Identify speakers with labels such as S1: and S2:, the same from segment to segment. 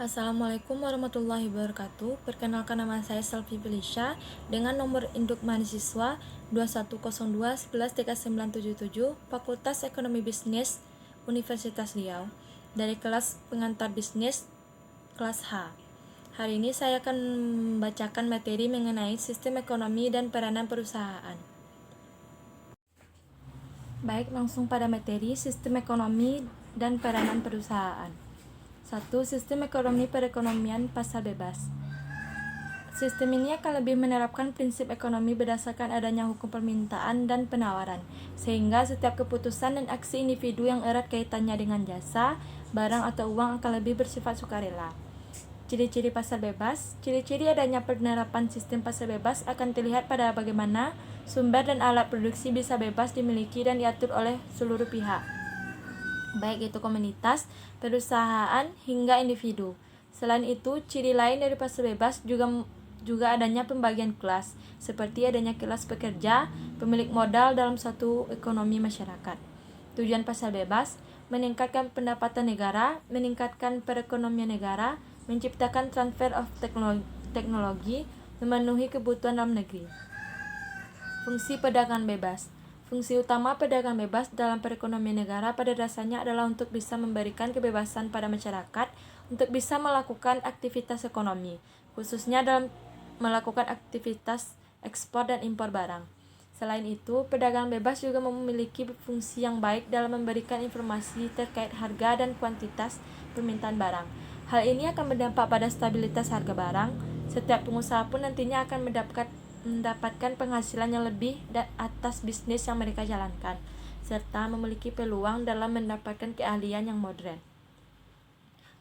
S1: Assalamualaikum warahmatullahi wabarakatuh. Perkenalkan, nama saya Selvi Felicia dengan nomor induk mahasiswa 2102113977, Fakultas Ekonomi Bisnis Universitas Riau, dari kelas pengantar bisnis kelas H. Hari ini saya akan membacakan materi mengenai sistem ekonomi dan peranan perusahaan. Baik, langsung pada materi sistem ekonomi dan peranan perusahaan. 1. Sistem ekonomi perekonomian pasar bebas. Sistem ini akan lebih menerapkan prinsip ekonomi berdasarkan adanya hukum permintaan dan penawaran, sehingga setiap keputusan dan aksi individu yang erat kaitannya dengan jasa, barang atau uang akan lebih bersifat sukarela. Ciri-ciri pasar bebas. Ciri-ciri adanya penerapan sistem pasar bebas akan terlihat pada bagaimana sumber dan alat produksi bisa bebas dimiliki dan diatur oleh seluruh pihak, baik itu komunitas, perusahaan, hingga individu. Selain itu, ciri lain dari pasar bebas juga adanya pembagian kelas, seperti adanya kelas pekerja, pemilik modal dalam suatu ekonomi masyarakat. Tujuan pasar bebas: meningkatkan pendapatan negara, meningkatkan perekonomian negara, menciptakan transfer of teknologi, memenuhi kebutuhan dalam negeri. Fungsi perdagangan bebas. Fungsi utama perdagangan bebas dalam perekonomian negara pada dasarnya adalah untuk bisa memberikan kebebasan pada masyarakat untuk bisa melakukan aktivitas ekonomi, khususnya dalam melakukan aktivitas ekspor dan impor barang. Selain itu, perdagangan bebas juga memiliki fungsi yang baik dalam memberikan informasi terkait harga dan kuantitas permintaan barang. Hal ini akan berdampak pada stabilitas harga barang. Setiap pengusaha pun nantinya akan mendapatkan penghasilan yang lebih atas bisnis yang mereka jalankan, serta memiliki peluang dalam mendapatkan keahlian yang modern.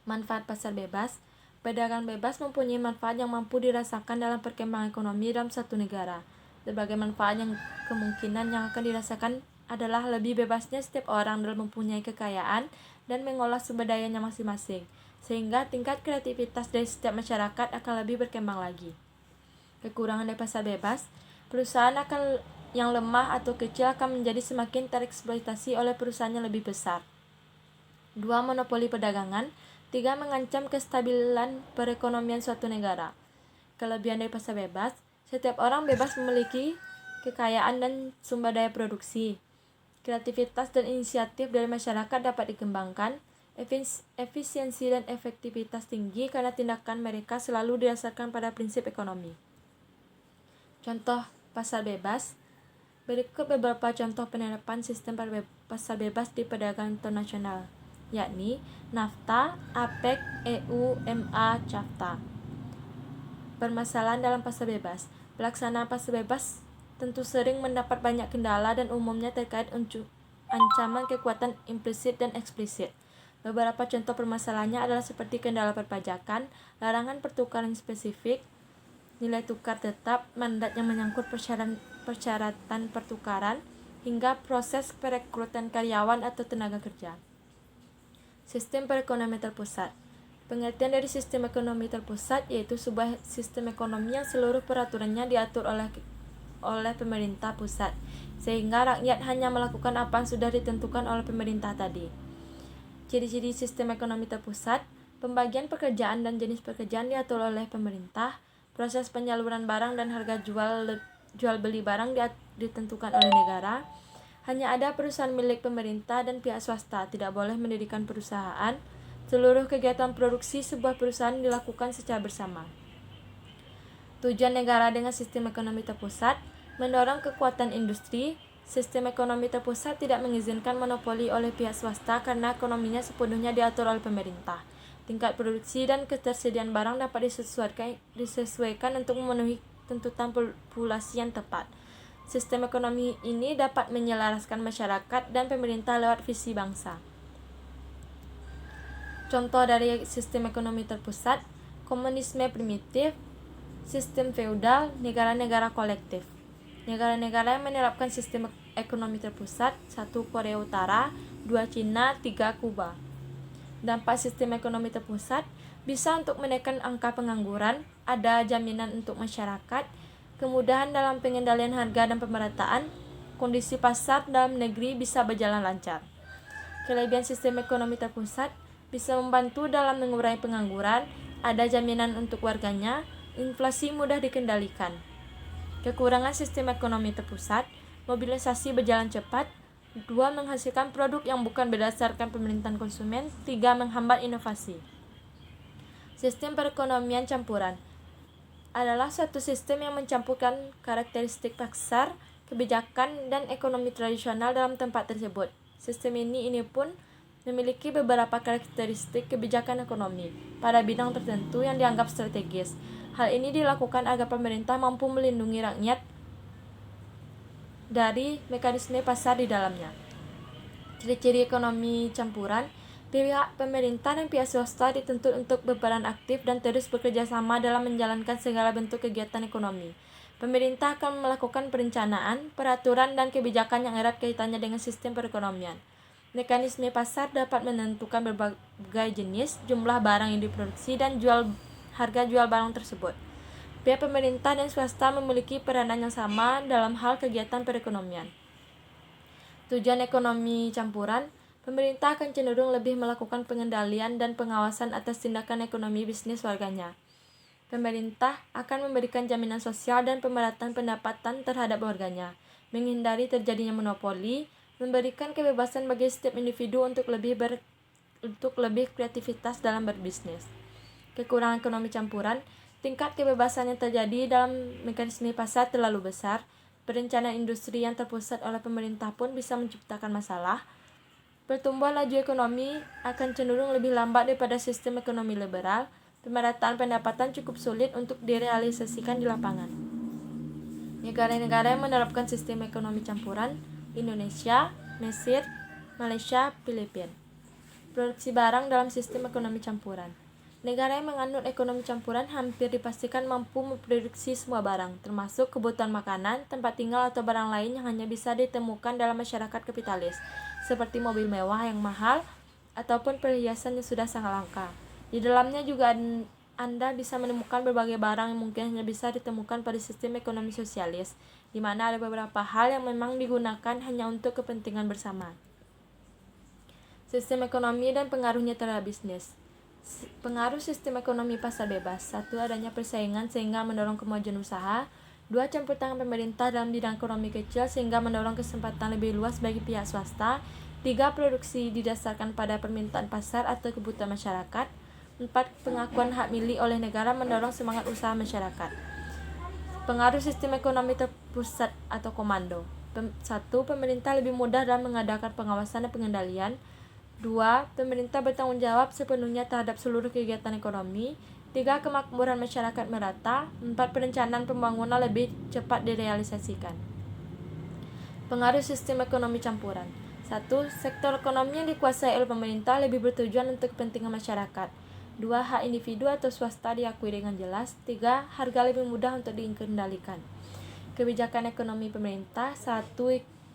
S1: Manfaat pasar bebas. Perdagangan bebas mempunyai manfaat yang mampu dirasakan dalam perkembangan ekonomi dalam satu negara. Sebagai manfaat yang kemungkinan yang akan dirasakan adalah lebih bebasnya setiap orang dalam mempunyai kekayaan dan mengolah sumber dayanya masing-masing, sehingga tingkat kreativitas dari setiap masyarakat akan lebih berkembang lagi. Kekurangan dari pasar bebas. Perusahaan yang lemah atau kecil akan menjadi semakin tereksploitasi oleh perusahaan yang lebih besar. 2. Monopoli perdagangan. 3. Mengancam kestabilan perekonomian suatu negara. Kelebihan dari pasar bebas. Setiap orang bebas memiliki kekayaan dan sumber daya produksi. Kreativitas dan inisiatif dari masyarakat dapat dikembangkan. Efisiensi dan efektivitas tinggi karena tindakan mereka selalu didasarkan pada prinsip ekonomi. Contoh pasar bebas. Berikut beberapa contoh penerapan sistem pasar bebas di perdagangan internasional, yakni NAFTA, APEC, EU, MA, CAFTA. Permasalahan dalam pasar bebas. Pelaksanaan pasar bebas tentu sering mendapat banyak kendala dan umumnya terkait ancaman kekuatan implisit dan eksplisit. Beberapa contoh permasalahannya adalah seperti kendala perpajakan, larangan pertukaran spesifik, nilai tukar tetap, mandat yang menyangkut persyaratan pertukaran, hingga proses perekrutan karyawan atau tenaga kerja. Sistem perekonomian terpusat. Pengertian dari sistem ekonomi terpusat yaitu sebuah sistem ekonomi yang seluruh peraturannya diatur oleh pemerintah pusat, sehingga rakyat hanya melakukan apa yang sudah ditentukan oleh pemerintah tadi. Ciri-ciri sistem ekonomi terpusat. Pembagian pekerjaan dan jenis pekerjaan diatur oleh pemerintah. Proses penyaluran barang dan harga jual beli barang ditentukan oleh negara. Hanya ada perusahaan milik pemerintah dan pihak swasta, tidak boleh mendirikan perusahaan. Seluruh kegiatan produksi sebuah perusahaan dilakukan secara bersama. Tujuan negara dengan sistem ekonomi terpusat: mendorong kekuatan industri. Sistem ekonomi terpusat tidak mengizinkan monopoli oleh pihak swasta karena ekonominya sepenuhnya diatur oleh pemerintah. Tingkat produksi dan ketersediaan barang dapat disesuaikan untuk memenuhi tuntutan populasi yang tepat. Sistem ekonomi ini dapat menyelaraskan masyarakat dan pemerintah lewat visi bangsa. Contoh dari sistem ekonomi terpusat: komunisme primitif, sistem feudal, negara-negara kolektif. Negara-negara yang menerapkan sistem ekonomi terpusat: 1. Korea Utara, 2. Cina, 3. Kuba. Dampak sistem ekonomi terpusat: bisa untuk menekan angka pengangguran, ada jaminan untuk masyarakat, kemudahan dalam pengendalian harga dan pemerataan, kondisi pasar dalam negeri bisa berjalan lancar. Kelebihan sistem ekonomi terpusat: bisa membantu dalam mengurangi pengangguran, ada jaminan untuk warganya, inflasi mudah dikendalikan. Kekurangan sistem ekonomi terpusat, mobilisasi berjalan cepat, 2. Menghasilkan produk yang bukan berdasarkan pemerintahan konsumen, 3. Menghambat inovasi. Sistem perekonomian campuran adalah suatu sistem yang mencampurkan karakteristik pasar, kebijakan, dan ekonomi tradisional dalam tempat tersebut. Sistem ini pun memiliki beberapa karakteristik kebijakan ekonomi pada bidang tertentu yang dianggap strategis. Hal ini dilakukan agar pemerintah mampu melindungi rakyat dari mekanisme pasar di dalamnya. Ciri-ciri ekonomi campuran: pihak pemerintah dan pihak swasta dituntut untuk berperan aktif dan terus bekerja sama dalam menjalankan segala bentuk kegiatan ekonomi. Pemerintah akan melakukan perencanaan, peraturan, dan kebijakan yang erat kaitannya dengan sistem perekonomian. Mekanisme pasar dapat menentukan berbagai jenis, jumlah barang yang diproduksi, dan harga jual barang tersebut. Pihak pemerintah dan swasta memiliki peranan yang sama dalam hal kegiatan perekonomian. Tujuan ekonomi campuran: pemerintah akan cenderung lebih melakukan pengendalian dan pengawasan atas tindakan ekonomi bisnis warganya. Pemerintah akan memberikan jaminan sosial dan pemerataan pendapatan terhadap warganya, menghindari terjadinya monopoli, memberikan kebebasan bagi setiap individu untuk lebih kreativitas dalam berbisnis. Kekurangan ekonomi campuran: tingkat kebebasan yang terjadi dalam mekanisme pasar terlalu besar. Perencanaan industri yang terpusat oleh pemerintah pun bisa menciptakan masalah. Pertumbuhan laju ekonomi akan cenderung lebih lambat daripada sistem ekonomi liberal. Pemerataan pendapatan cukup sulit untuk direalisasikan di lapangan. Negara-negara yang menerapkan sistem ekonomi campuran: Indonesia, Mesir, Malaysia, Filipina. Produksi barang dalam sistem ekonomi campuran: negara yang menganut ekonomi campuran hampir dipastikan mampu memproduksi semua barang, termasuk kebutuhan makanan, tempat tinggal, atau barang lain yang hanya bisa ditemukan dalam masyarakat kapitalis, seperti mobil mewah yang mahal ataupun perhiasan yang sudah sangat langka. Di dalamnya juga Anda bisa menemukan berbagai barang yang mungkin hanya bisa ditemukan pada sistem ekonomi sosialis, di mana ada beberapa hal yang memang digunakan hanya untuk kepentingan bersama. Sistem ekonomi dan pengaruhnya terhadap bisnis. Pengaruh sistem ekonomi pasar bebas: 1. Adanya persaingan sehingga mendorong kemajuan usaha. 2. Campur tangan pemerintah dalam bidang ekonomi kecil sehingga mendorong kesempatan lebih luas bagi pihak swasta. 3. Produksi didasarkan pada permintaan pasar atau kebutuhan masyarakat. 4. Pengakuan hak milik oleh negara mendorong semangat usaha masyarakat. Pengaruh sistem ekonomi terpusat atau komando: 1. Pemerintah lebih mudah dalam mengadakan pengawasan dan pengendalian. 2. Pemerintah bertanggung jawab sepenuhnya terhadap seluruh kegiatan ekonomi. 3. Kemakmuran masyarakat merata. 4. Perencanaan pembangunan lebih cepat direalisasikan. Pengaruh sistem ekonomi campuran: 1. Sektor ekonomi yang dikuasai oleh pemerintah lebih bertujuan untuk kepentingan masyarakat. 2. Hak individu atau swasta diakui dengan jelas. 3. Harga lebih mudah untuk dikendalikan. Kebijakan ekonomi pemerintah: 1.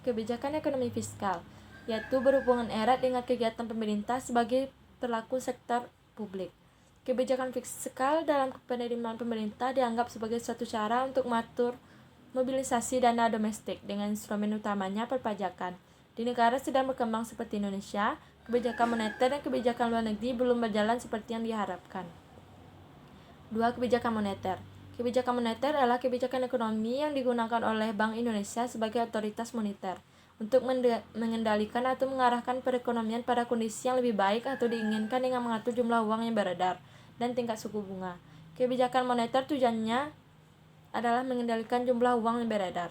S1: Kebijakan ekonomi fiskal, yaitu berhubungan erat dengan kegiatan pemerintah sebagai pelaku sektor publik. Kebijakan fiskal dalam penerimaan pemerintah dianggap sebagai suatu cara untuk mengatur mobilisasi dana domestik dengan instrumen utamanya perpajakan. Di negara sedang berkembang seperti Indonesia, kebijakan moneter dan kebijakan luar negeri belum berjalan seperti yang diharapkan. 2. Kebijakan moneter. Kebijakan moneter adalah kebijakan ekonomi yang digunakan oleh Bank Indonesia sebagai otoritas moneter untuk mengendalikan atau mengarahkan perekonomian pada kondisi yang lebih baik atau diinginkan dengan mengatur jumlah uang yang beredar dan tingkat suku bunga. Kebijakan moneter tujuannya adalah mengendalikan jumlah uang yang beredar.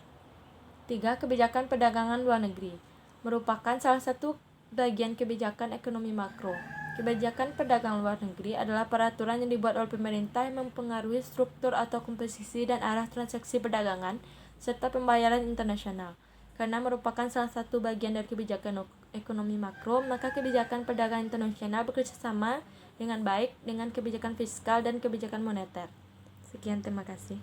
S1: 3. Kebijakan perdagangan luar negeri merupakan salah satu bagian kebijakan ekonomi makro. Kebijakan perdagangan luar negeri adalah peraturan yang dibuat oleh pemerintah yang mempengaruhi struktur atau komposisi dan arah transaksi perdagangan serta pembayaran internasional. Karena merupakan salah satu bagian dari kebijakan ekonomi makro, maka kebijakan perdagangan internasional bekerja sama dengan baik dengan kebijakan fiskal dan kebijakan moneter. Sekian, terima kasih.